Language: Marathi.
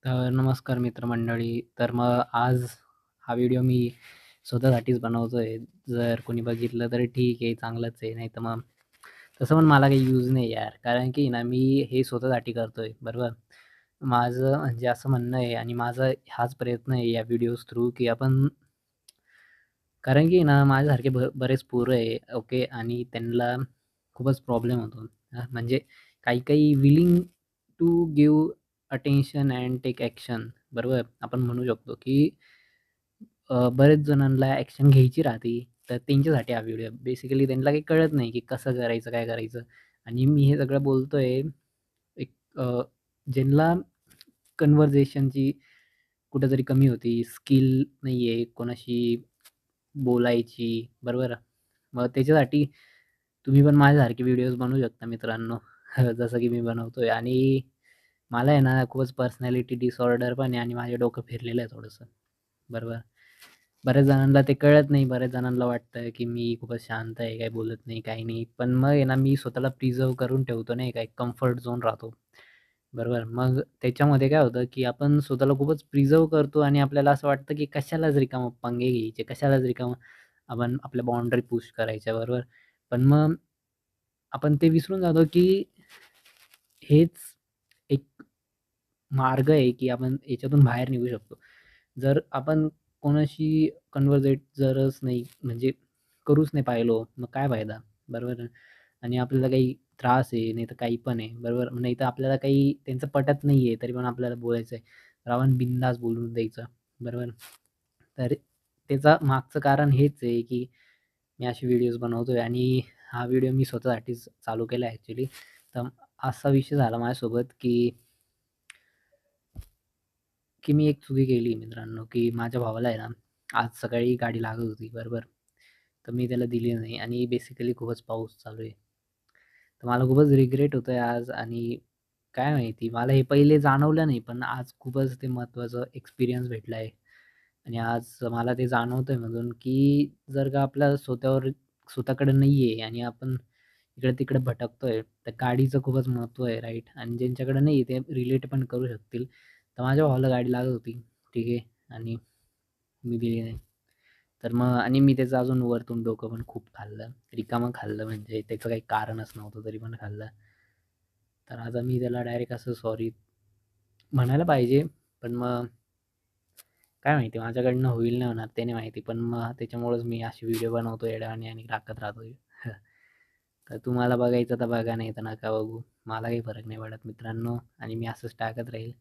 तर नमस्कार मित्रमंडळी. तर मग आज हा व्हिडिओ मी स्वतःसाठीच बनवतोय. जर कोणी बघितलं तर ठीक आहे, चांगलंच आहे. नाहीतर मग तसं पण मला काही यूज नाही यार. कारण की ना मी हे स्वतःसाठी करतोय, बरोबर. माझं म्हणजे असं म्हणणं आहे आणि माझा हाच प्रयत्न आहे या व्हिडिओज थ्रू, की आपण कारण की ना माझ्यासारखे बरेच पोरं आहे, ओके. आणि त्यांना खूपच प्रॉब्लेम होतो. म्हणजे काही-काही willing to give attention and take action, बरोबर. आपण म्हणू शकतो, की बरेच जणांना ॲक्शन घ्यायची राहते. तर त्यांच्यासाठी हा व्हिडिओ बेसिकली त्यांना काही कळत नाही, की कसं करायचं, काय करायचं. आणि मी हे सगळं बोलतोय एक ज्यांना कन्व्हर्सेशनची कुठेतरी कमी होती, स्किल नाही आहे कोणाशी बोलायची, बरोबर. मग त्याच्यासाठी तुम्ही पण माझ्यासारखे व्हिडिओज बनवू शकता मित्रांनो. जसं की मी बनवतोय. आणि मला आहे ना खूपच पर्सनॅलिटी डिसऑर्डर पण आहे आणि माझं डोकं फिरलेलं आहे थोडंसं, बरोबर. बऱ्याच जणांना ते कळत नाही. बऱ्याच जणांना वाटतं, की मी खूपच शांत आहे, काही बोलत नाही, काही नाही. पण मग आहे ना मी स्वतःला प्रिझर्व्ह करून ठेवतो नाही का, एक कम्फर्ट झोन राहतो. बरोबर. मग त्याच्यामध्ये काय होतं, की आपण स्वतःला खूपच प्रिझर्व्ह करतो आणि आपल्याला असं वाटतं, की कशालाच रिकामं पंगे घ्यायचे, कशालाच रिकामं आपण आपल्या बाउंडरी पुश करायच्या, बरोबर. पण मग आपण ते विसरून जातो, की हेच एक मार्ग आहे, की आपण याच्यातून बाहेर निघू शकतो. जर आपण कोणाशी कन्व्हर्सेट जरच नाही म्हणजे करूच नाही पाहिलो, मग काय फायदा? बरोबर आहे. आणि आपल्याला काही त्रास आहे, नाहीतर काही पण आहे, बरोबर. नाहीतर आपल्याला काही त्यांचं पटत नाही आहे, तरी पण आपल्याला बोलायचं आहे. तर आपण बिनधास्त बोलून द्यायचं, बरोबर. तर त्याचं मागचं कारण हेच आहे, की मी असे व्हिडिओज बनवतोय आणि हा व्हिडिओ मी स्वतःसाठीच चालू केला आहे ॲक्चुअली. तर असा विषय झाला माझ्यासोबत, की मी एक चुकी केली मित्रांनो, की माझ्या भावाला आहे ना, आज सकाळी गाडी लागत होती, बरोबर. तर मी त्याला दिली नाही आणि बेसिकली खूपच पाऊस चालू आहे. तर मला खूपच रिग्रेट होतोय आज. आणि काय माहिती मला हे पहिले जाणवलं नाही, पण आज खूपच ते महत्त्वाचं एक्सपिरियन्स भेटला आहे. आणि आज मला ते जाणवतंय मधून, की जर का आपल्या स्वतःकडे नाही आहे आणि आपण इकडे-तिकडे भटकतोय, तर गाडीचं खूपच महत्त्व आहे, राईट. आणि ज्यांच्याकडे नाही आहे ते रिलेट पण करू शकतील. तर माझ्या भावाला गाडी लागत होती, ठीक आहे. आणि मी दिली नाही. तर मग आणि मी त्याचं अजून वरतून डोकं पण खूप खाल्लं. रिकामं खाल्लं म्हणजे त्याचं काही कारणच नव्हतं तरी पण खाल्लं. तर आता मी त्याला डायरेक्ट असं सॉरी म्हणायला पाहिजे, पण मग काय माहिती माझ्याकडनं होईल नाही होणार ते नाही माहिती. पण मग त्याच्यामुळेच मी असे व्हिडिओ बनवतो येड्यावानी आणि टाकत राहतो. तर तुम्हाला बघायचं तर बघा, नाही तर नका बघू. मला काही फरक नाही पडत मित्रांनो आणि मी असंच टाकत राहील.